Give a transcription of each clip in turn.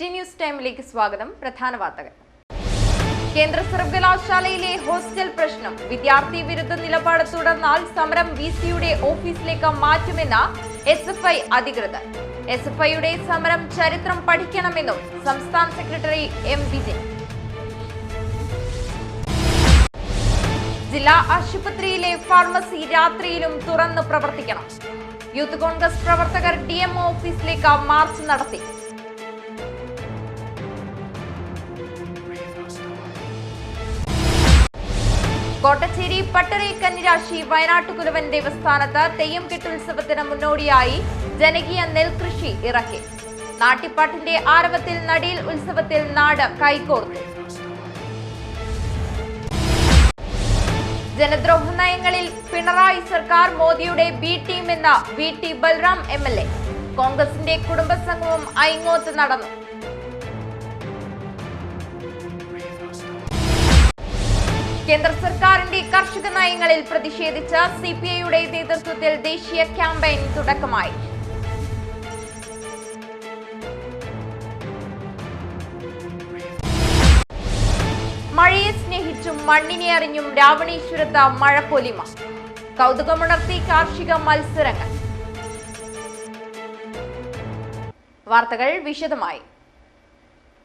Daily news ടൈമിലേക്ക് സ്വാഗതം. പ്രധാന വാർത്തകൾ. കേന്ദ്ര സർവകലാശാലയിലെ ഹോസ്റ്റൽ പ്രശ്നം. വിദ്യാർത്ഥി വിരുദ്ധ നിലപാട് തുടർന്നാൽ സമരം വിസിയുടെ ഓഫീസിലേക്ക് മാറ്റുമെന്ന് എസ്എഫ്ഐ അധികൃതർ. എസ്എഫ്ഐയുടെ സമരം ചരിത്രം പഠിക്കണമെന്നും സംസ്ഥാന സെക്രട്ടറി എം വിജിൻ. ജില്ലാ ആശുപത്രിയിലെ ഫാർമസി രാത്രിയിലും തുറന്ന് പ്രവർത്തിക്കണം. യൂത്ത് കോൺഗ്രസ് പ്രവർത്തകർ ഡിഎംഒ ഓഫീസിലേക്ക് മാർച്ച് നടത്തി. കോട്ടച്ചേരി പട്ടറി കന്നിരാശി വയനാട്ടുകുലവൻ ദേവസ്ഥാനത്ത് തെയ്യം കെട്ടുത്സവത്തിന് മുന്നോടിയായി ജനകീയ നെൽകൃഷി ഇറക്കി. നാട്ടിപ്പാട്ടിന്റെ ആരവത്തിൽ നടീൽ ഉത്സവത്തിൽ നാട് കൈകോർത്തു. ജനദ്രോഹ നയങ്ങളിൽ പിണറായി സർക്കാർ മോദിയുടെ ബി ടീം എന്ന വി ടി ബൽറാം MLA. കോൺഗ്രസിന്റെ കുടുംബസംഘവും ഐങ്ങോത്ത് നടന്നു. കേന്ദ്ര സർക്കാരിന്റെ കർഷക നയങ്ങളിൽ പ്രതിഷേധിച്ച് CPIയുടെ നേതൃത്വത്തിൽ ദേശീയ ക്യാമ്പയിൻ തുടക്കമായി. മഴയെ സ്നേഹിച്ചും മണ്ണിനെ അറിഞ്ഞും രാവണേശ്വരത്ത് മഴപ്പൊലിമ. കൗതുകമുണർത്തി കാർഷിക മത്സരങ്ങൾ. വാർത്തകൾ വിശദമായി.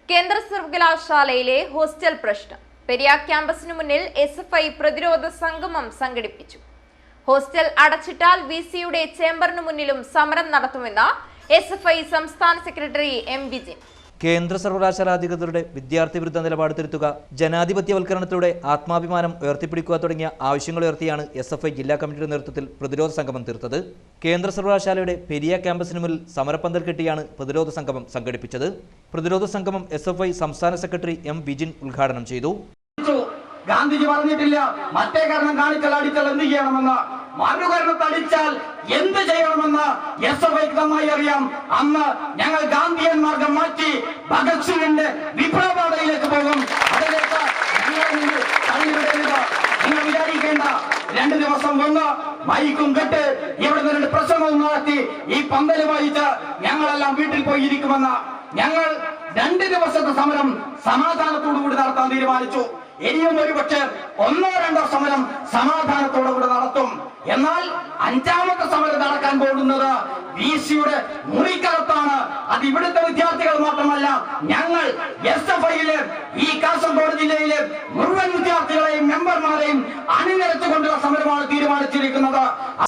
കേന്ദ്ര സർവകലാശാലയിലെ ഹോസ്റ്റൽ പ്രശ്നം. പെരിയാർ ക്യാമ്പസിനു മുന്നിൽ SFI പ്രതിരോധ സംഗമം സംഘടിപ്പിച്ചു. ഹോസ്റ്റൽ അടച്ചിട്ടാൽ വിസിയുടെ ചേംബറിനു മുന്നിലും സമരം നടത്തുമെന്ന് SFI സംസ്ഥാന സെക്രട്ടറി എം വിജിൻ. കേന്ദ്ര സർവകലാശാല അധികൃതരുടെ വിദ്യാർത്ഥി വിരുദ്ധ നിലപാട് തിരുത്തുക, ജനാധിപത്യവൽക്കരണത്തിലൂടെ ആത്മാഭിമാനം ഉയർത്തിപ്പിടിക്കുക തുടങ്ങിയ ആവശ്യങ്ങളുയർത്തിയാണ് SFI ജില്ലാ കമ്മിറ്റിയുടെ നേതൃത്വത്തിൽ പ്രതിരോധ സംഗമം തീർത്തത്. കേന്ദ്ര സർവകലാശാലയുടെ പെരിയ ക്യാമ്പസിന് മുന്നിൽ സമരപ്പന്തൽ കെട്ടിയാണ് പ്രതിരോധ സംഗമം സംഘടിപ്പിച്ചത്. പ്രതിരോധ സംഗമം SFI സംസ്ഥാന സെക്രട്ടറി എം വിജിൻ ഉദ്ഘാടനം ചെയ്തു. ഗാന്ധിജി പറഞ്ഞിട്ടില്ല മറ്റേ കാരണം കാണിച്ചാൽ അടിച്ചാൽ എന്ത് ചെയ്യണമെന്ന്, മറുകരണത്ത് അടിച്ചാൽ എന്ത് ചെയ്യണമെന്ന് SFIക്ക് നന്നായി അറിയാം. അന്ന് ഞങ്ങൾ ഗാന്ധിയൻ മാർഗം മാറ്റി ഭഗത് സിംഗിന്റെ വിപ്ലവപാതയിലേക്ക് പോകും. അതിലേക്ക് നിങ്ങൾ വിചാരിക്കേണ്ട. 2 ദിവസം മുമ്പ് മൈക്കും കെട്ട് ഇവിടെ 2 പ്രസംഗവും നടത്തി ഈ പന്തല് വായിച്ച് ഞങ്ങളെല്ലാം വീട്ടിൽ പോയി ഇരിക്കുമെന്ന്. ഞങ്ങൾ 2 ദിവസത്തെ സമരം സമാധാനത്തോടുകൂടി നടത്താൻ തീരുമാനിച്ചു. ഇനിയും ഒരുപക്ഷെ 1-2 സമരം സമാധാനത്തോടുകൂടി നടത്തും. എന്നാൽ 5ാമത്തെ സമരം നടക്കാൻ പോകുന്നത് വിസിയുടെ മുറിക്കകത്താണ്. അത് ഇവിടുത്തെ വിദ്യാർത്ഥികൾ മാത്രമല്ല, ഞങ്ങൾ SFIയിലെ ഈ കാസർഗോഡ് ജില്ലയിലെ മുഴുവൻ വിദ്യാർത്ഥികളെയും മെമ്പർമാരെയും അണിനിരച്ചുകൊണ്ടുള്ള സമരമാണ് തീരുമാനിച്ചിരിക്കുന്നത്.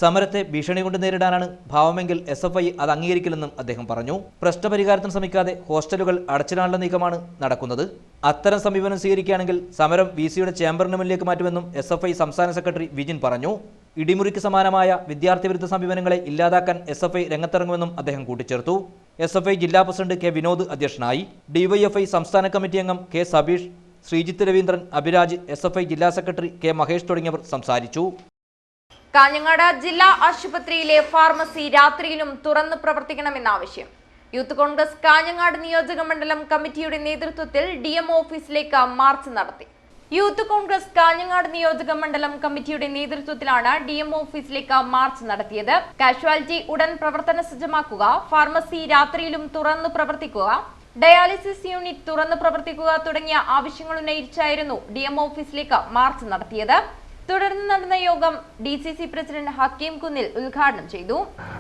സമരത്തെ ഭീഷണി കൊണ്ട് നേരിടാനാണ് ഭാവമെങ്കിൽ SFI അത് അംഗീകരിക്കില്ലെന്നും അദ്ദേഹം പറഞ്ഞു. പ്രശ്നപരിഹാരത്തിന് ശ്രമിക്കാതെ ഹോസ്റ്റലുകൾ അടച്ചിടാനുള്ള നീക്കമാണ് നടക്കുന്നത്. അത്തരം സമീപനം സ്വീകരിക്കുകയാണെങ്കിൽ സമരം വിസിയുടെ ചേംബറിന് മുന്നിലേക്ക് മാറ്റുമെന്നും SFI സംസ്ഥാന സെക്രട്ടറി വിജിൻ പറഞ്ഞു. ഇടിമുറിക്ക് സമാനമായ വിദ്യാർത്ഥി വിരുദ്ധ സമീപനങ്ങളെ ഇല്ലാതാക്കാൻ SFI രംഗത്തിറങ്ങുമെന്നും അദ്ദേഹം കൂട്ടിച്ചേർത്തു. SFI ജില്ലാ പ്രസിഡന്റ് കെ വിനോദ് അധ്യക്ഷനായി. DYFI സംസ്ഥാന കമ്മിറ്റി അംഗം കെ സബീഷ്, ശ്രീജിത്ത് രവീന്ദ്രൻ, അഭിരാജ്, SFI ജില്ലാ സെക്രട്ടറി കെ മഹേഷ് തുടങ്ങിയവർ സംസാരിച്ചു. കാഞ്ഞങ്ങാട് ജില്ലാ ആശുപത്രിയിലെ ഫാർമസി രാത്രിയിലും തുറന്ന് പ്രവർത്തിക്കണമെന്നാവശ്യം. യൂത്ത് കോൺഗ്രസ് കാഞ്ഞങ്ങാട് നിയോജക മണ്ഡലം കമ്മിറ്റിയുടെ നേതൃത്വത്തിൽ DMO ഓഫീസിലേക്ക് മാർച്ച് നടത്തി. യൂത്ത് കോൺഗ്രസ് കാഞ്ഞങ്ങാട് നിയോജക മണ്ഡലം കമ്മിറ്റിയുടെ നേതൃത്വത്തിലാണ് DMO ഓഫീസിലേക്ക് മാർച്ച് നടത്തിയത്. കാഷ്വാലിറ്റി ഉടൻ പ്രവർത്തന സജ്ജമാക്കുക, ഫാർമസി രാത്രിയിലും തുറന്നു പ്രവർത്തിക്കുക, ഡയാലിസിസ് യൂണിറ്റ് തുറന്നു പ്രവർത്തിക്കുക തുടങ്ങിയ ആവശ്യങ്ങൾ ഉന്നയിച്ചായിരുന്നു DMO ഓഫീസിലേക്ക് മാർച്ച് നടത്തിയത്. തുടർന്ന് നടന്ന യോഗം DCC പ്രസിഡന്റ് ഹക്കീം കുന്നിൽ ഉദ്ഘാടനം ചെയ്തു.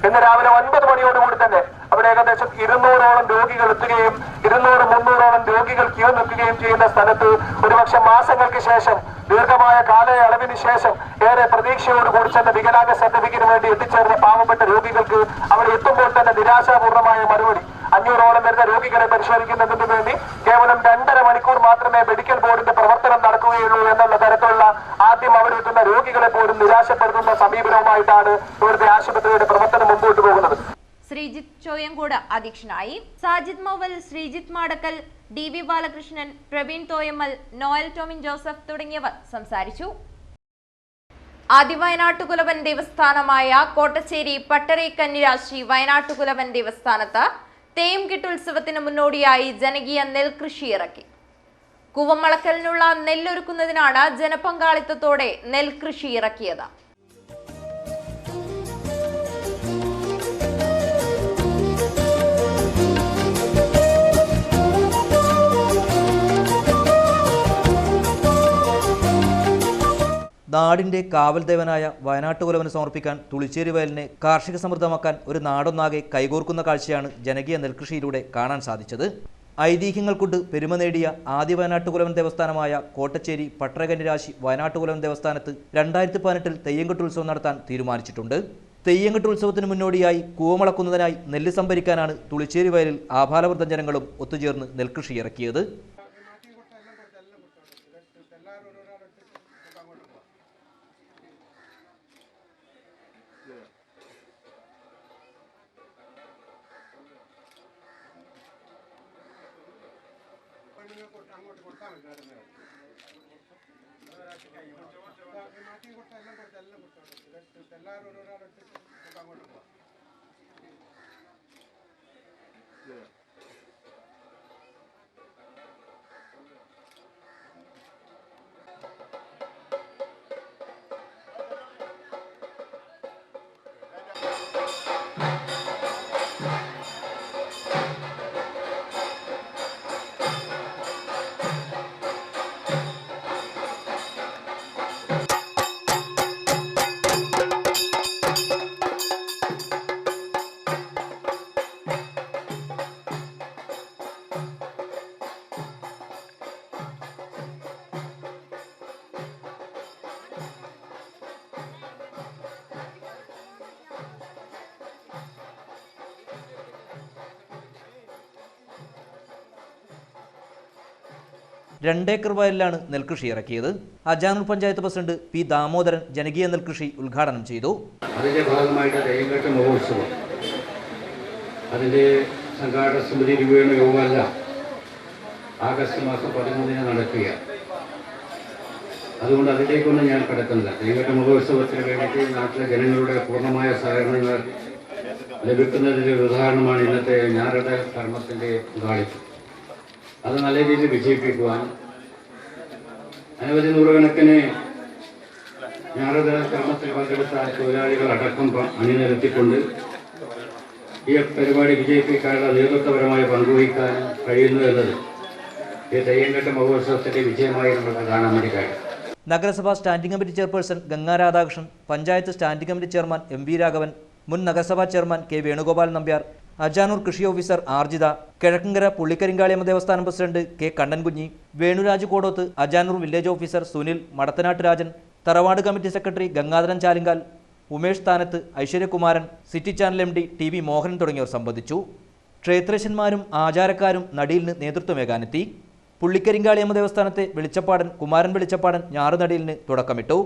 ഇന്ന് രാവിലെ 9 മണിയോടുകൂടി തന്നെ അവിടെ ഏകദേശം 200ഓളം രോഗികൾ എത്തുകയും 200-300ഓളം രോഗികൾ ക്യൂ നിൽക്കുകയും ചെയ്യുന്ന സ്ഥലത്ത് ഒരുപക്ഷെ മാസങ്ങൾക്ക് ശേഷം, ദീർഘമായ കാലയളവിന് ശേഷം ഏറെ പ്രതീക്ഷയോടുകൂടി തന്നെ വികലാംഗ സർട്ടിഫിക്കറ്റിന് വേണ്ടി എത്തിച്ചേർന്ന പാവപ്പെട്ട രോഗികൾക്ക് അവിടെ എത്തുമ്പോൾ തന്നെ നിരാശാപൂർണമായ മറുപടി. 500ഓളം വരുന്ന രോഗികളെ പരിശോധിക്കുന്നതിന് വേണ്ടി കേവലം 2.5 മണിക്കൂർ മാത്രമേ മെഡിക്കൽ ബോർഡിന്റെ പ്രവർത്തനം നടക്കുകയുള്ളൂ എന്നുള്ള തരത്തിലുള്ള ആദ്യം അവിടെ എത്തുന്ന രോഗികളെ പോലും നിരാശപ്പെടുത്തുന്ന സമീപനവുമായിട്ടാണ് ഇവിടുത്തെ ആശുപത്രിയുടെ പ്രവർത്തനം മുമ്പോട്ട് പോകുന്നത്. ശ്രീജിത്ത് ചോയങ്കോട് അധ്യക്ഷനായി. സാജിദ് മൗവൽ, ശ്രീജിത്ത് മാടക്കൽ, DV ബാലകൃഷ്ണൻ, പ്രവീൺ തോയമ്മൽ, നോയൽ ടോമിൻ ജോസഫ് തുടങ്ങിയവർ സംസാരിച്ചു. ആദിവയനാട്ടുകുലവൻ ദേവസ്ഥാനമായ കോട്ടച്ചേരി പട്ടറി കന്നിരാശി വയനാട്ടുകുലവൻ ദേവസ്ഥാനത്ത് തെയ്യം കെട്ടുത്സവത്തിന് മുന്നോടിയായി ജനകീയ നെൽകൃഷി ഇറക്കി. കൂവമ്മളക്കലിനുള്ള നെല്ലൊരുക്കുന്നതിനാണ് ജനപങ്കാളിത്തത്തോടെ നെൽകൃഷി ഇറക്കിയത്. നാടിന്റെ കാവൽ ദേവനായ വയനാട്ടുകുലവന് സമർപ്പിക്കാൻ തുളിച്ചേരി വയലിനെ കാർഷിക സമൃദ്ധമാക്കാൻ ഒരു നാടൊന്നാകെ കൈകോർക്കുന്ന കാഴ്ചയാണ് ജനകീയ നെൽകൃഷിയിലൂടെ കാണാൻ സാധിച്ചത്. ഐതിഹ്യങ്ങൾ കൊണ്ട് പെരുമ നേടിയ ആദ്യ വയനാട്ടുകുലവൻ ദേവസ്ഥാനമായ കോട്ടച്ചേരി പട്ടരകന്യരാശി വയനാട്ടുകുലവൻ ദേവസ്ഥാനത്ത് 2018 തെയ്യംകെട്ട് ഉത്സവം നടത്താൻ തീരുമാനിച്ചിട്ടുണ്ട്. തെയ്യംകെട്ട് ഉത്സവത്തിന് മുന്നോടിയായി കൂവമളക്കുന്നതിനായി നെല്ല് സംഭരിക്കാനാണ് തുളിച്ചേരി വയലിൽ ആഭാലവൃദ്ധം ജനങ്ങളും ഒത്തുചേർന്ന് നെൽകൃഷി ഇറക്കിയത്. രണ്ടേക്കർ വയലിലാണ് നെൽകൃഷി ഇറക്കിയത്. അജാനൂർ പഞ്ചായത്ത് പ്രസിഡന്റ് പി ദാമോദരൻ ജനകീയ നെൽകൃഷി ഉദ്ഘാടനം ചെയ്തു. അതിന്റെ ഭാഗമായിട്ട് തെയ്യംകെട്ട് മഹോത്സവം അതിന്റെ സംഘാടക സമിതി രൂപേണ യോഗമല്ല ആഗസ്റ്റ് മാസം 13 നടക്കുക. അതുകൊണ്ട് അതിലേക്കൊന്നും ഞാൻ കിടക്കുന്നില്ല. തെയ്യംകെട്ട് മഹോത്സവത്തിന് വേണ്ടിയിട്ട് നാട്ടിലെ ജനങ്ങളുടെ പൂർണ്ണമായ സഹകരണങ്ങൾ ലഭിക്കുന്നതിൻ്റെ ഒരു ഉദാഹരണമാണ് ഇന്നത്തെ ഞാറുടെ കർമ്മത്തിന്റെ ഉദ്ഘാടനം. അത് നല്ല രീതിയിൽ വിജയിപ്പിക്കുവാൻ അനവധി നൂറുകണക്കിന് ഞാറുടെ കർമ്മത്തിൽ പങ്കെടുത്ത തൊഴിലാളികൾ അടക്കം അണിനിരത്തിക്കൊണ്ട് ഈ പരിപാടി വിജയിപ്പിക്കാനുള്ള നേതൃത്വപരമായി പങ്കുവഹിക്കാൻ കഴിയുന്നു എന്നത് ഈ തെയ്യംകെട്ട് മഹോത്സവത്തിന്റെ വിജയമായി നമുക്ക് കാണാൻ വേണ്ടി കഴിയും. നഗരസഭാ standing committee chairperson Ganga Radhakrishnan, panchayat standing committee chairman MV Raghavan, മുൻ നഗരസഭാ ചെയർമാൻ K വേണുഗോപാൽ നമ്പ്യാർ, അജാനൂർ കൃഷി ഓഫീസർ ആർജിത, കിഴക്കങ്കര പുള്ളിക്കരിങ്കാളിയമ്മ ദേവസ്ഥാനം president K Kannankunhi, Venuraj Kodoth, Ajanur village officer Sunil, Madathanatt Rajan, തറവാട് കമ്മിറ്റി സെക്രട്ടറി ഗംഗാധരൻ ചാലിങ്കാൽ, ഉമേഷ് സ്ഥാനത്ത്, Aishwaryakumaran, city channel MD TV Mohanan തുടങ്ങിയവർ സംബന്ധിച്ചു. ക്ഷേത്രശന്മാരും ആചാരക്കാരും നടീലിന് നേതൃത്വമേകാനെത്തി. പുള്ളിക്കരിങ്കാളിയമ്മ ദേവസ്ഥാനത്തെ വെളിച്ചപ്പാടൻ കുമാരൻ വെളിച്ചപ്പാടൻ ഞാറുനടീലിന് തുടക്കമിട്ടു.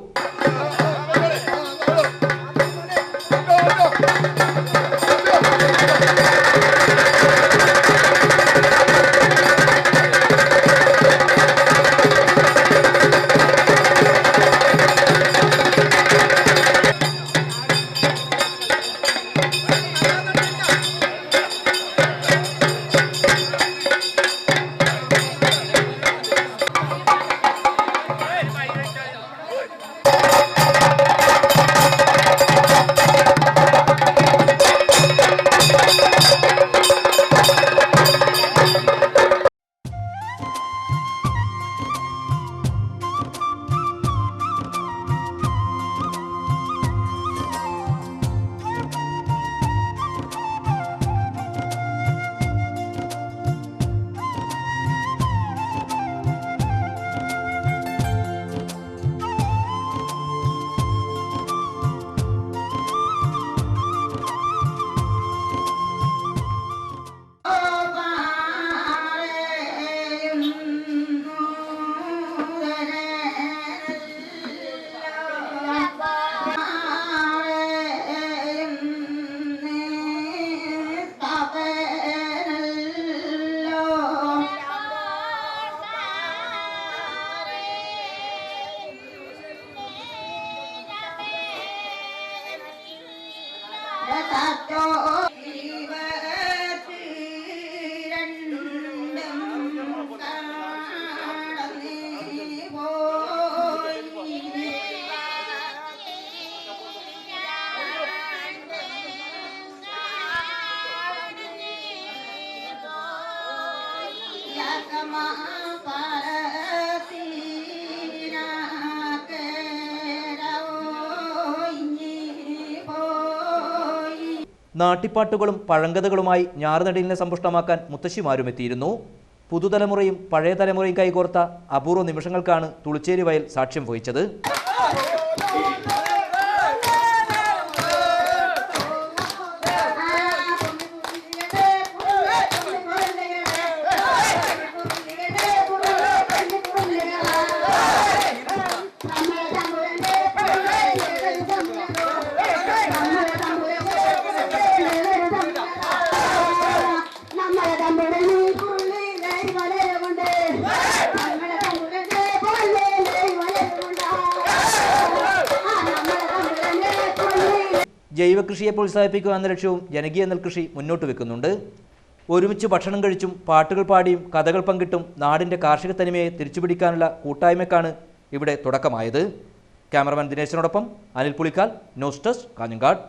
നാട്ടിപ്പാട്ടുകളും പഴങ്കഥകളുമായി ഞാറുനടീലിനെ സമ്പുഷ്ടമാക്കാൻ മുത്തശ്ശിമാരും എത്തിയിരുന്നു. പുതുതലമുറയും പഴയ തലമുറയും കൈകോർത്ത അപൂർവ നിമിഷങ്ങൾക്കാണ് തുളിച്ചേരി വയൽ സാക്ഷ്യം വഹിച്ചത്. ജൈവകൃഷിയെ പ്രോത്സാഹിപ്പിക്കുക എന്ന ലക്ഷ്യവും ജനകീയ നെൽകൃഷി മുന്നോട്ട് വെക്കുന്നുണ്ട്. ഒരുമിച്ച് ഭക്ഷണം കഴിച്ചും പാട്ടുകൾ പാടിയും കഥകൾ പങ്കിട്ടും നാടിൻ്റെ കാർഷിക തനിമയെ തിരിച്ചുപിടിക്കാനുള്ള കൂട്ടായ്മയ്ക്കാണ് ഇവിടെ തുടക്കമായത്. ക്യാമറമാൻ ദിനേശിനോടൊപ്പം അനിൽ പുളിക്കാൽ, ന്യൂസ് ഡെസ്ക്, കാഞ്ഞങ്ങാട്.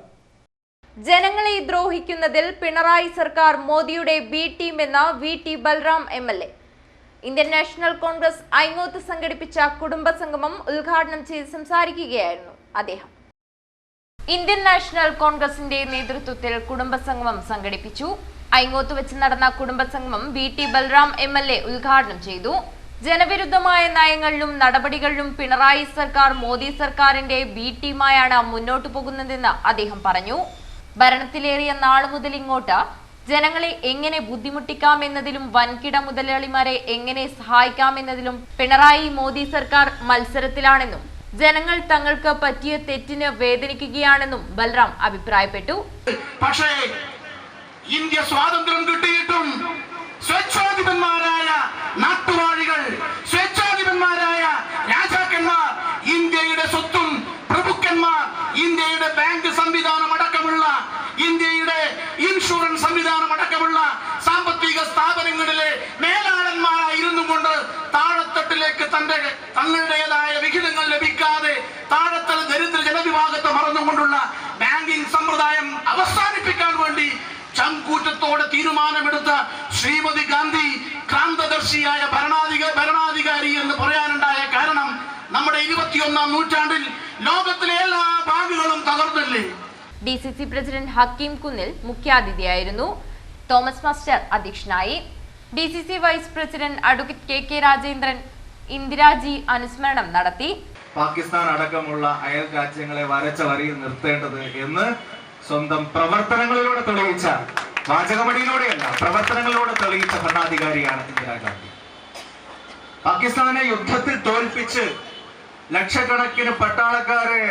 ജനങ്ങളെ ദ്രോഹിക്കുന്നതിൽ പിണറായി സർക്കാർ മോദിയുടെ ബി ടീം എന്ന VT Balram MLA. Indian National Congress Aingoth സംഘടിപ്പിച്ച കുടുംബസംഗമം ഉദ്ഘാടനം ചെയ്ത് സംസാരിക്കുകയായിരുന്നു അദ്ദേഹം. ഇന്ത്യൻ നാഷണൽ കോൺഗ്രസിന്റെ നേതൃത്വത്തിൽ കുടുംബസംഗമം സംഘടിപ്പിച്ചു. ഐങ്ങോത്ത് വെച്ച് നടന്ന കുടുംബസംഗമം VT ബൽറാം MLA ഉദ്ഘാടനം ചെയ്തു. ജനവിരുദ്ധമായ നയങ്ങളിലും നടപടികളിലും പിണറായി സർക്കാർ മോദി സർക്കാരിന്റെ ബി ടീമായാണ് മുന്നോട്ടു പോകുന്നതെന്ന് അദ്ദേഹം പറഞ്ഞു. ഭരണത്തിലേറിയ നാളു മുതൽ ഇങ്ങോട്ട് ജനങ്ങളെ എങ്ങനെ ബുദ്ധിമുട്ടിക്കാമെന്നതിലും വൻകിട മുതലാളിമാരെ എങ്ങനെ സഹായിക്കാമെന്നതിലും പിണറായി മോദി സർക്കാർ മത്സരത്തിലാണെന്നും ജനങ്ങൾ തങ്ങൾക്ക് പറ്റിയ തെറ്റിന് വേദനിക്കുകയാണെന്നും ബൽറാം അഭിപ്രായപ്പെട്ടു. പക്ഷേ ഇന്ത്യ സ്വാതന്ത്ര്യം കിട്ടിയിട്ടും സ്വേച്ഛാധിപന്മാരായ നാട്ടുവാഴികൾ, സ്വേച്ഛാധിപന്മാരായ രാജാക്കന്മാർ ഇന്ത്യയുടെ സ്വത്തും പ്രഭുക്കന്മാർ ഇന്ത്യയുടെ ബാങ്ക് സംവിധാനം അടക്കമുള്ള ഇന്ത്യയുടെ ഇൻഷുറൻസ് സംവിധാനം അടക്കമുള്ള സാമ്പത്തിക സ്ഥാപനങ്ങളിലെ മേലാളന്മാരായിരുന്നു കൊണ്ട് താഴെത്തട്ടിലേക്ക് തങ്ങളുടേതായ വിഹിതങ്ങൾ ലഭിക്കാതെ താഴെത്തല ദരിദ്ര ജനവിഭാഗത്തെ മറന്നുകൊണ്ടുള്ള ബാങ്കിംഗ് സമ്പ്രദായം അവസാനിപ്പിക്കാൻ വേണ്ടി ചങ്കൂറ്റത്തോടെ തീരുമാനമെടുത്ത ശ്രീമതി ഗാന്ധി ക്രാന്തദർശിയായ ഭരണാധികാരി എന്ന് പറയാനുണ്ടായ കാരണം നമ്മുടെ 21ാം നൂറ്റാണ്ടിൽ ലോകത്തിലെ എല്ലാ ബാങ്കുകളും തകർന്നില്ലേ. DCC പ്രസിഡന്റ് ഹക്കീം കുന്നിൽ മുഖ്യാതിഥിയായിരുന്നു. തോമസ് മാസ്റ്റർ അധ്യക്ഷനായി. DCC vice president advocate KK Rajendran Indiraji അനുസ്മരണം നടത്തി. പാകിസ്ഥാൻ അടക്കമുള്ള അയൽ രാജ്യങ്ങളെ വരച്ച വരിയിൽ നിർത്തേണ്ടത് എന്ന് സ്വന്തം പ്രവർത്തനങ്ങളിലൂടെ തെളിയിച്ച, വാചകമടിയിലൂടെയല്ല പ്രവർത്തനങ്ങളിലൂടെ തെളിയിച്ച ഭരണാധികാരിയാണ് ഇന്ദിരാഗാന്ധി. പാകിസ്ഥാനെ യുദ്ധത്തിൽ തോൽപ്പിച്ച് ലക്ഷക്കണക്കിന് പട്ടാളക്കാരെ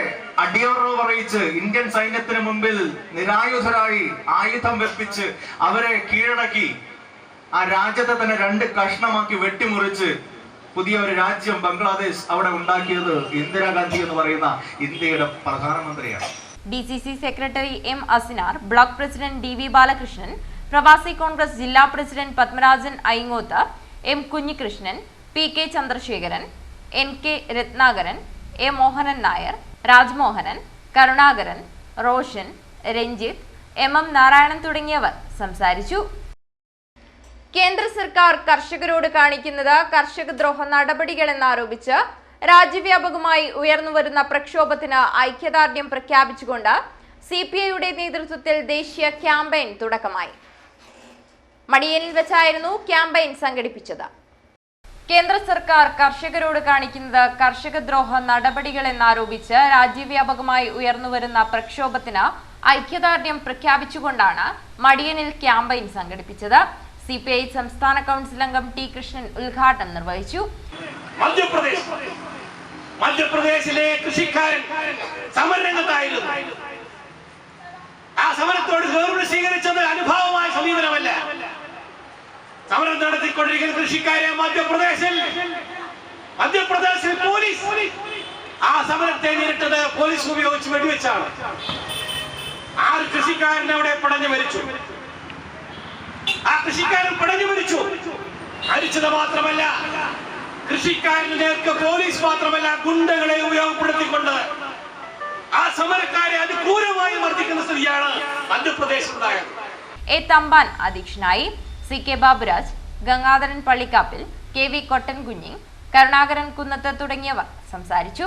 അടിയറവ് പറയിച്ച് ഇന്ത്യൻ സൈന്യത്തിന് മുമ്പിൽ നിരായുധരായി ആയുധം വെപ്പിച്ച് അവരെ കീഴടക്കി ആ രാജ്യത്തെ തന്നെ 2 കഷ്ണമാക്കി വെട്ടിമുറിച്ച് പുതിയ ഒരു രാജ്യം ബംഗ്ലാദേശ് അവിടെ ഉണ്ടാക്കിയത് ഇന്ദിരാഗാന്ധി എന്ന് പറയുന്ന ഇന്ത്യയുടെ പ്രധാനമന്ത്രിയാണ്. DCC secretary M Asinar, block president DV Balakrishnan, പ്രവാസി കോൺഗ്രസ് ജില്ലാ president Padmarajan Aingoth, M Kunhikrishnan, PK Chandrasekharan, NK Ratnakaran, A Mohanan Nair, Rajmohanan, Karunakaran, Roshan, Ranjith, MM Narayanan തുടങ്ങിയവർ സംസാരിച്ചു. കേന്ദ്ര സർക്കാർ കർഷകരോട് കാണിക്കുന്നത് കർഷകദ്രോഹ നടപടികളെന്നാരോപിച്ച് രാജ്യവ്യാപകമായി ഉയർന്നുവരുന്ന പ്രക്ഷോഭത്തിന് ഐക്യദാർഢ്യം പ്രഖ്യാപിച്ചുകൊണ്ട് CPIയുടെ നേതൃത്വത്തിൽ ദേശീയ ക്യാമ്പയിൻ തുടക്കമായി. മടിയനിൽ വെച്ചായിരുന്നു ക്യാമ്പയിൻ സംഘടിപ്പിച്ചത്. കേന്ദ്ര സർക്കാർ കർഷകരോട് കാണിക്കുന്നത് കർഷകദ്രോഹ നടപടികളെന്നാരോപിച്ച് രാജ്യവ്യാപകമായി ഉയർന്നുവരുന്ന പ്രക്ഷോഭത്തിന് ഐക്യദാർഢ്യം പ്രഖ്യാപിച്ചുകൊണ്ടാണ് മടിയനിൽ ക്യാമ്പയിൻ സംഘടിപ്പിച്ചത്. CPI സംസ്ഥാന കൗൺസിൽ അംഗം T കൃഷ്ണൻ ഉദ്ഘാടനം നിർവഹിച്ചു. മധ്യപ്രദേശിലെ കൃഷിക്കാരൻ സമരരംഗത്തായിരുന്നു. ആ സമരത്തോട് ഗവൺമെന്റ് സ്വീകരിച്ചത് അനുഭാവമായ സമീപനമല്ല. സമരം നടത്തിക്കൊണ്ടിരിക്കുന്ന കൃഷിക്കാരെ മധ്യപ്രദേശിൽ പോലീസ് ആ സമരത്തെ നേരിട്ടത് പോലീസ് ഉപയോഗിച്ച് വെടിവെച്ചാണ്. 6 കൃഷിക്കാരൻ അവിടെ പടഞ്ഞു മരിച്ചു. ആ കൃഷിക്കാരൻ പടഞ്ഞു മരിച്ചു. മരിച്ചത് മാത്രമല്ല, കൃഷിക്കാരന് നേർക്ക് പോലീസ് മാത്രമല്ല ഗുണ്ടകളെ ഉപയോഗപ്പെടുത്തിക്കൊണ്ട് ആ സമരക്കാരെ അതിക്രൂരമായി മർദ്ദിക്കുന്ന സ്ഥിതിയാണ് മധ്യപ്രദേശിലുണ്ടായത്. A തമ്പാൻ അധ്യക്ഷനായി. CK ബാബുരാജ്, ഗംഗാധരൻ പള്ളിക്കാപ്പിൽ, KV കൊട്ടൻകുഞ്ഞി, കരുണാകരൻ കുന്നത്ത് തുടങ്ങിയവർ സംസാരിച്ചു.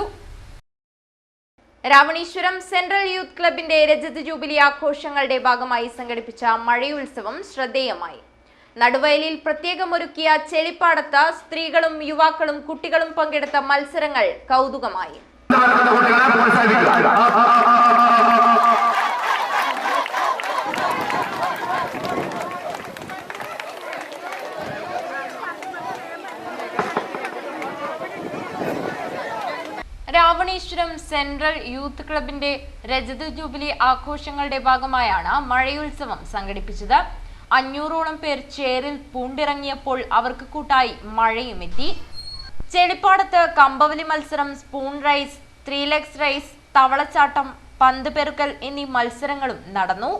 രാവണീശ്വരം സെൻട്രൽ യൂത്ത് ക്ലബിന്റെ രജത ജൂബിലി ആഘോഷങ്ങളുടെ ഭാഗമായി സംഘടിപ്പിച്ച മഴയുത്സവം ശ്രദ്ധേയമായി. നടുവയലിൽ പ്രത്യേകമൊരുക്കിയ ചെളിപ്പാടത്ത് സ്ത്രീകളും യുവാക്കളും കുട്ടികളും പങ്കെടുത്ത മത്സരങ്ങൾ കൗതുകമായി. രാവണീശ്വരം സെൻട്രൽ യൂത്ത് ക്ലബിന്റെ രജത ജൂബിലി ആഘോഷങ്ങളുടെ ഭാഗമായാണ് മഴയുത്സവം സംഘടിപ്പിച്ചത്. 500ഓളം പേർ ചേരിൽ പൂണ്ടിറങ്ങിയപ്പോൾ അവർക്ക് കൂട്ടായി മഴയുമെത്തി. ചെളിപ്പാടത്ത് കമ്പവലി മത്സരം, സ്പൂൺ റൈസ്, 3 ലെഗ്സ് റൈസ്, തവളച്ചാട്ടം, പന്ത് പെറുക്കൽ എന്നീ മത്സരങ്ങളും നടന്നു.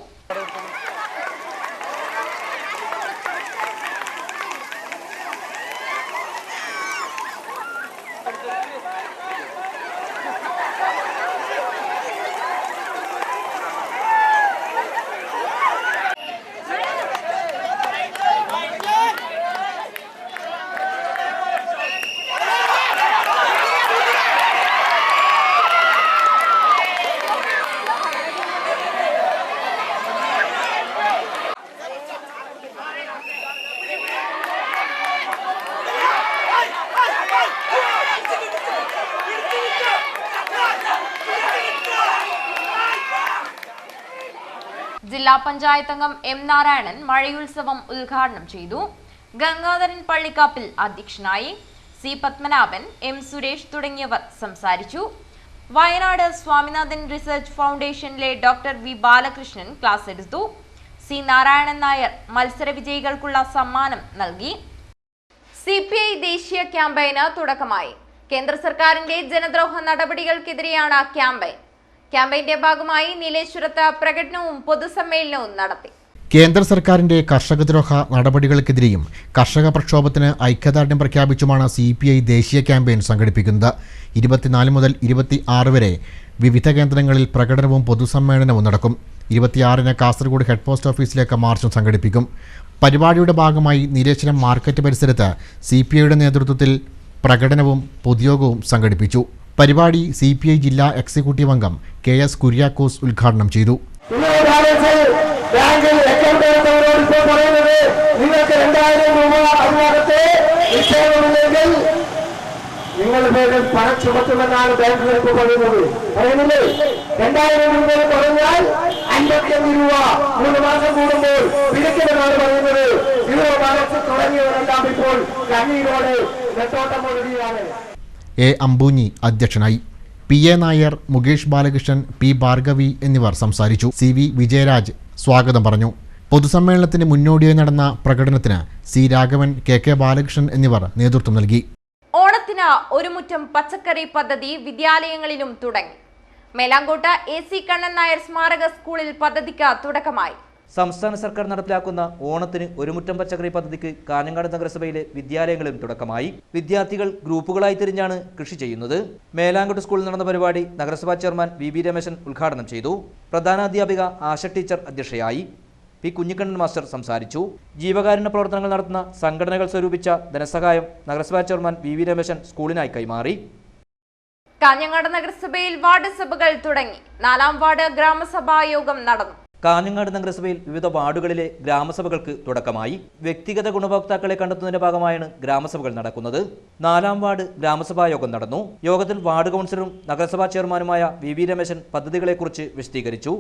ജില്ലാ പഞ്ചായത്ത് അംഗം എം നാരായണൻ മഴയുത്സവം ഉദ്ഘാടനം ചെയ്തു. ഗംഗാധരൻ പള്ളിക്കാപ്പിൽ അധ്യക്ഷനായി. സി പത്മനാഭൻ, എം സുരേഷ് തുടങ്ങിയവർ സംസാരിച്ചു. വയനാട് സ്വാമിനാഥൻ റിസർച്ച് ഫൗണ്ടേഷനിലെ ഡോക്ടർ വി ബാലകൃഷ്ണൻ ക്ലാസ് എടുത്തു. സി നാരായണൻ നായർ മത്സര വിജയികൾക്കുള്ള സമ്മാനം നൽകി. CPI ദേശീയ ക്യാമ്പയിന് തുടക്കമായി. കേന്ദ്ര സർക്കാരിന്റെ ജനദ്രോഹ നടപടികൾക്കെതിരെയാണ് ക്യാമ്പയിൻ. ക്യാമ്പയിന്റെ ഭാഗമായി നീലേശ്വരത്ത് പ്രകടനവും പൊതുസമ്മേളനവും നടത്തി. കേന്ദ്ര സർക്കാരിന്റെ കർഷകദ്രോഹ നടപടികൾക്കെതിരെയും കർഷക പ്രക്ഷോഭത്തിന് ഐക്യദാർഢ്യം പ്രഖ്യാപിച്ചുമാണ് CPI ദേശീയ ക്യാമ്പയിൻ സംഘടിപ്പിക്കുന്നത്. 24 മുതൽ 26 വരെ വിവിധ കേന്ദ്രങ്ങളിൽ പ്രകടനവും പൊതുസമ്മേളനവും നടക്കും. 26-ന് കാസർഗോഡ് ഹെഡ് പോസ്റ്റ് ഓഫീസിലേക്ക് മാർച്ചും സംഘടിപ്പിക്കും. പരിപാടിയുടെ ഭാഗമായി നീലേശ്വരം മാർക്കറ്റ് പരിസരത്ത് CPIയുടെ നേതൃത്വത്തിൽ പ്രകടനവും പൊതുയോഗവും സംഘടിപ്പിച്ചു. പരിപാടി CPI ജില്ലാ എക്സിക്യൂട്ടീവ് അംഗം KS കുര്യാക്കോസ് ഉദ്ഘാടനം ചെയ്തു. നിങ്ങൾക്ക് 2000 രൂപ അതിനകത്ത് നിക്ഷേപമില്ലെങ്കിൽ നിങ്ങൾ പേരിൽ പണം ചുമത്തുമെന്നാണ് ബാങ്ക് നിരക്ക് പറയുന്നില്ലേ? 2000 രൂപ കുറഞ്ഞാൽ 55 രൂപ 3 മാസം കൂടുമ്പോൾ പിരിക്കുമെന്നാണ് പറയുന്നത്. ഇവർ മനസ്സ് തുടങ്ങിയവരെല്ലാം ഇപ്പോൾ കണ്ണീരോടെ നെട്ടോട്ടമൊഴുകിയാണ്. A അമ്പൂഞ്ഞി അധ്യക്ഷനായി. PA നായർ, മുകേഷ് ബാലകൃഷ്ണൻ, P ഭാർഗവി എന്നിവർ സംസാരിച്ചു. CV വിജയരാജ് സ്വാഗതം പറഞ്ഞു. പൊതുസമ്മേളനത്തിന് മുന്നോടിയായി നടന്ന പ്രകടനത്തിന് C രാഘവൻ, KK ബാലകൃഷ്ണൻ എന്നിവർ നേതൃത്വം നൽകി. ഓണത്തിന് ഒരു മുറ്റം പച്ചക്കറി പദ്ധതി വിദ്യാലയങ്ങളിലും തുടങ്ങി. മേലാങ്കോട്ട് AC കണ്ണൻ നായർ സ്മാരക സ്കൂളിൽ പദ്ധതിക്ക് തുടക്കമായി. സംസ്ഥാന സർക്കാർ നടപ്പിലാക്കുന്ന ഓണത്തിന് ഒരു മുറ്റം പച്ചക്കറി പദ്ധതിക്ക് കാഞ്ഞങ്ങാട് നഗരസഭയിലെ വിദ്യാലയങ്ങളും തുടക്കമായി. വിദ്യാർത്ഥികൾ ഗ്രൂപ്പുകളായി തിരിഞ്ഞാണ് കൃഷി ചെയ്യുന്നത്. മേലാങ്കോട്ട് സ്കൂളിൽ നടന്ന പരിപാടി നഗരസഭാ ചെയർമാൻ VB രമേശൻ ഉദ്ഘാടനം ചെയ്തു. പ്രധാനാധ്യാപിക ആശ ടീച്ചർ അധ്യക്ഷയായി. P കുഞ്ഞിക്കണ്ണൻ മാസ്റ്റർ സംസാരിച്ചു. ജീവകാരുണ്യ പ്രവർത്തനങ്ങൾ നടത്തുന്ന സംഘടനകൾ സ്വരൂപിച്ച ധനസഹായം നഗരസഭാ ചെയർമാൻ VB രമേശൻ സ്കൂളിനായി കൈമാറി. കാഞ്ഞങ്ങാട് നഗരസഭയിൽ വാർഡ് സഭകൾ തുടങ്ങി. 4ാം വാർഡ് ഗ്രാമസഭാ യോഗം നടന്നു. കാഞ്ഞങ്ങാട് നഗരസഭയിൽ വിവിധ വാർഡുകളിലെ ഗ്രാമസഭകൾക്ക് തുടക്കമായി. വ്യക്തിഗത ഗുണഭോക്താക്കളെ കണ്ടെത്തുന്നതിന്റെ ഭാഗമായാണ് ഗ്രാമസഭകൾ നടക്കുന്നത്. 4ാം വാർഡ് ഗ്രാമസഭാ യോഗം നടന്നു. യോഗത്തിൽ വാർഡ് കൗൺസിലറും നഗരസഭാ ചെയർമാനുമായ VB രമേശൻ പദ്ധതികളെക്കുറിച്ച് വിശദീകരിച്ചു.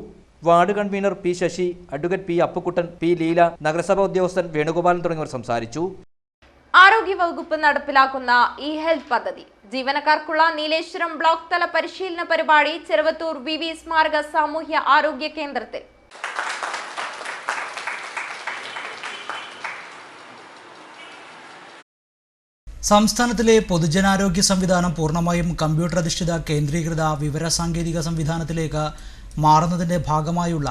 Ward convener P Sasi, advocate P Appukuttan, P Leela, നഗരസഭാ ഉദ്യോഗസ്ഥൻ വേണുഗോപാലൻ തുടങ്ങിയവർ സംസാരിച്ചു. ആരോഗ്യവകുപ്പ് നടപ്പിലാക്കുന്ന e-ഹെൽത്ത് പദ്ധതി ജീവനക്കാർക്കുള്ള നീലേശ്വരം ബ്ലോക്ക് തല പരിശീലന പരിപാടി ചെറുവത്തൂർ VV സ്മാരക സാമൂഹ്യ ആരോഗ്യ കേന്ദ്രത്തിൽ. സംസ്ഥാനത്തിലെ പൊതുജനാരോഗ്യ സംവിധാനം പൂർണ്ണമായും കമ്പ്യൂട്ടർ അധിഷ്ഠിത കേന്ദ്രീകൃത വിവരസാങ്കേതിക സംവിധാനത്തിലേക്ക് മാറുന്നതിൻ്റെ ഭാഗമായുള്ള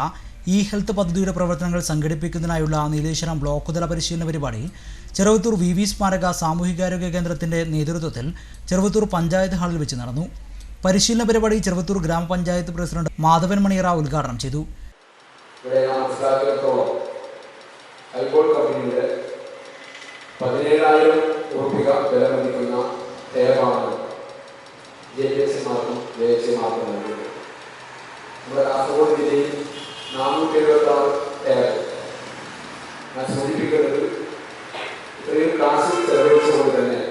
e-ഹെൽത്ത് പദ്ധതിയുടെ പ്രവർത്തനങ്ങൾ സംഘടിപ്പിക്കുന്നതിനായുള്ള നീലേശ്വരം ബ്ലോക്ക് തല പരിശീലന പരിപാടി ചെറുവത്തൂർ VV സ്മാരക സാമൂഹികാരോഗ്യ കേന്ദ്രത്തിൻ്റെ നേതൃത്വത്തിൽ ചെറുവത്തൂർ പഞ്ചായത്ത് ഹാളിൽ വെച്ച് നടന്നു. പരിശീലന പരിപാടി ചെറുവത്തൂർ ഗ്രാമപഞ്ചായത്ത് പ്രസിഡന്റ് മാധവൻ മണിയറ ഉദ്ഘാടനം ചെയ്തു. വില മതിക്കുന്ന ടേബാണ് JPSമാർക്കും JHമാർക്കും നൽകിയത്. നമ്മുടെ കാസർഗോഡ് ജില്ലയിൽ 476 ഏക്കർ. ഞാൻ സൂചിപ്പിക്കുന്നത് ഇത്രയും കാശ് ചെലവഴിച്ചുകൊണ്ട് തന്നെ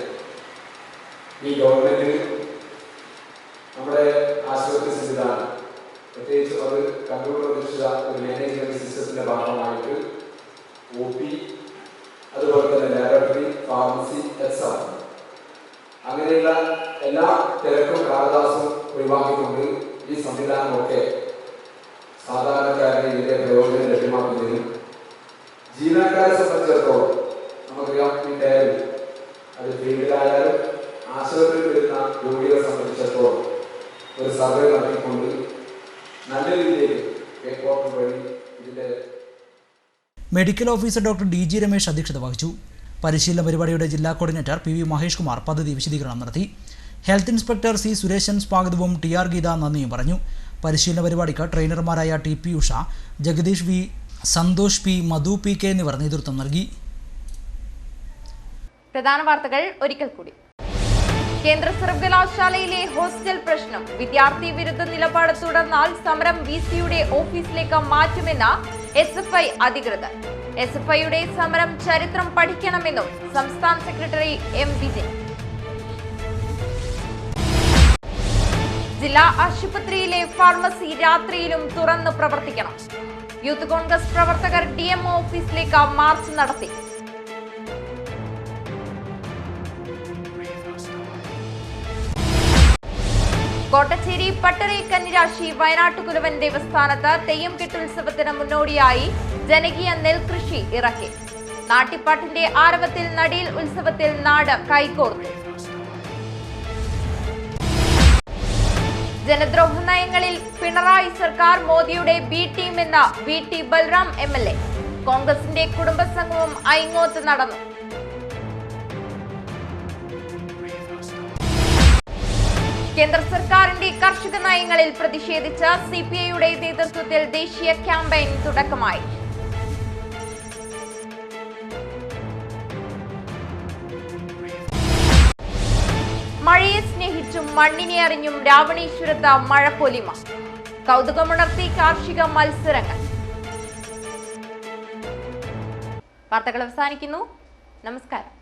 ഈ ഗവൺമെന്റിന് നമ്മുടെ ആശുപത്രി സംവിധാനം, പ്രത്യേകിച്ചും അത് കമ്പ്യൂട്ടർ അധിഷ്ഠിത ഒരു മാനേജ്മെന്റ് സിസ്റ്റത്തിന്റെ ഭാഗമായിട്ട് OP, അതുപോലെ തന്നെ ലാബറട്ടറി, ഫാർമസി, എക്സാം, അങ്ങനെയുള്ള എല്ലാ തിരക്കും കാലദാസവും ഒഴിവാക്കിക്കൊണ്ട് ഈ സംവിധാനമൊക്കെ സാധാരണക്കാരന് ഇതിന്റെ പ്രയോജനം ലഭ്യമാക്കുന്നതിനും ജീവനക്കാരെ സംബന്ധിച്ചിടത്തോളം നമുക്കറിയാം ഈ ടയറിൽ അത് ഫീൽഡിലായാലും ആശുപത്രിയിൽ വരുന്ന രോഗികളെ സംബന്ധിച്ചിടത്തോളം ഒരു സർവേ നടത്തിക്കൊണ്ട് നല്ല രീതിയിലേക്ക് എയർപോർട്ട് വഴി ഇതിന്റെ medical officer doctor DG Ramesh അധ്യക്ഷത വഹിച്ചു. പരിശീലന പരിപാടിയുടെ ജില്ലാ കോർഡിനേറ്റർ PV മഹേഷ് കുമാർ പദ്ധതി വിശദീകരണം നടത്തി. ഹെൽത്ത് ഇൻസ്പെക്ടർ C സുരേശൻ സ്വാഗതവും TR ഗീത നന്ദിയും പറഞ്ഞു. പരിശീലന പരിപാടിക്ക് ട്രെയിനർമാരായ TP Usha, Jagdish V, Santhosh P, മധു PK എന്നിവർ നേതൃത്വം നൽകി. പ്രധാന വാർത്തകൾ ഒരിക്കൽ കൂടി. കേന്ദ്ര സർവകലാശാലയിലെ ഹോസ്റ്റൽ പ്രശ്നം, വിദ്യാർത്ഥി വിരുദ്ധ നിലപാട് തുടർന്നാൽ സമരം VC-യുടെ ഓഫീസിലേക്ക് മാറ്റുമെന്ന് SFI അധികൃതർ. SFI-യുടെ സമരം ചരിത്രം പഠിക്കണമെന്നും സംസ്ഥാന സെക്രട്ടറി M. വിജയൻ. ജില്ലാ ആശുപത്രിയിലെ ഫാർമസി രാത്രിയിലും തുറന്ന് പ്രവർത്തിക്കണം. യൂത്ത് കോൺഗ്രസ് പ്രവർത്തകർ DMO ഓഫീസിലേക്ക് മാർച്ച് നടത്തി. കോട്ടച്ചേരി പട്ടറി കന്നിരാശി വയനാട്ടുകുലവൻ ദേവസ്ഥാനത്ത് തെയ്യം കെട്ടുത്സവത്തിന് മുന്നോടിയായി ജനകീയ നെൽകൃഷി ഇറക്കി. നാട്ടിപ്പാട്ടിന്റെ ആരവത്തിൽ നടീൽ ഉത്സവത്തിൽ നാട് കൈകോർത്തു. ജനദ്രോഹ നയങ്ങളിൽ പിണറായി സർക്കാർ മോദിയുടെ B ടീം എന്ന VT ബൽറാം MLA. കോൺഗ്രസിന്റെ കുടുംബസംഗമം ഐങ്ങോത്ത് നടന്നു. കേന്ദ്ര സർക്കാരിന്റെ കർഷക നയങ്ങളിൽ പ്രതിഷേധിച്ച് CPI-യുടെ നേതൃത്വത്തിൽ ദേശീയ ക്യാമ്പയിൻ തുടക്കമായി. മഴയെ സ്നേഹിച്ചും മണ്ണിനെ അറിഞ്ഞും രാവണേശ്വരത്ത് മഴപ്പൊലിമ. കൗതുകമുണർത്തി കാർഷിക മത്സരങ്ങൾ. വാർത്തകൾ അവസാനിക്കുന്നു. നമസ്കാരം.